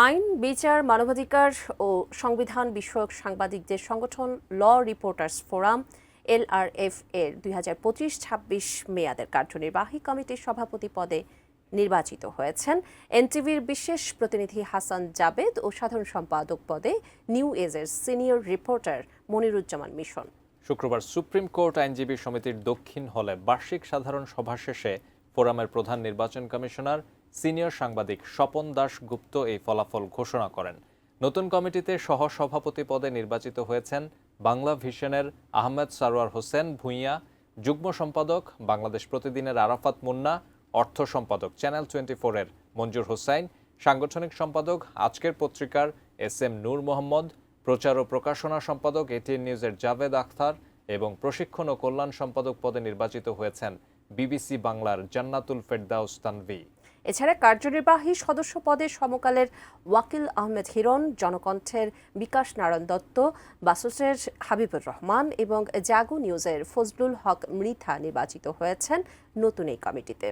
আইন, বিচার, মানবাধিকার ও সংবিধান বিষয়ক সাংবাদিকদের সংগঠন ল রিপোর্টার্স ফোরাম LRF এর 2025-26 মেয়াদের কার্যনির্বাহী কমিটির সভাপতি পদে নির্বাচিত হয়েছেন এনটিভির বিশেষ প্রতিনিধি হাসান জাবেদ ও সাধারণ সম্পাদক পদে নিউ এজের সিনিয়র রিপোর্টার মনিরুজ্জামান মিশন। শুক্রবার সুপ্রিম কোর্ট আইনজীবী সমিতির দক্ষিণ হলে বার্ষিক সাধারণ সভা শেষে ফোরামের প্রধান নির্বাচন কমিশনার সিনিয়র সাংবাদিক স্বপন দাস গুপ্ত এই ফলাফল ঘোষণা করেন। নতুন কমিটিতে সহসভাপতি পদে নির্বাচিত হয়েছেন বাংলা ভিশনের আহমেদ সারোয়ার হোসেন ভূঁইয়া, যুগ্ম সম্পাদক বাংলাদেশ প্রতিদিনের আরাফাত মুন্না, অর্থ সম্পাদক চ্যানেল 24 এর মঞ্জুর হোসাইন, সাংগঠনিক সম্পাদক আজকের পত্রিকার SM নূর মোহাম্মদ, প্রচার ও প্রকাশনা সম্পাদক ATN নিউজের জাভেদ আখতার এবং প্রশিক্ষণ ও কল্যাণ সম্পাদক পদে নির্বাচিত হয়েছেন BBC বাংলার জান্নাতুল ফেরদাউস তানভি। এছাড়া কার্যনির্বাহী সদস্য পদে সমকালের ওয়াকিল আহমেদ হিরণ, জনকণ্ঠের বিকাশ নারায়ণ দত্ত, বাসসের হাবিবুর রহমান এবং জাগো নিউজের ফজলুল হক মৃধা নির্বাচিত হয়েছেন নতুন এই কমিটিতে।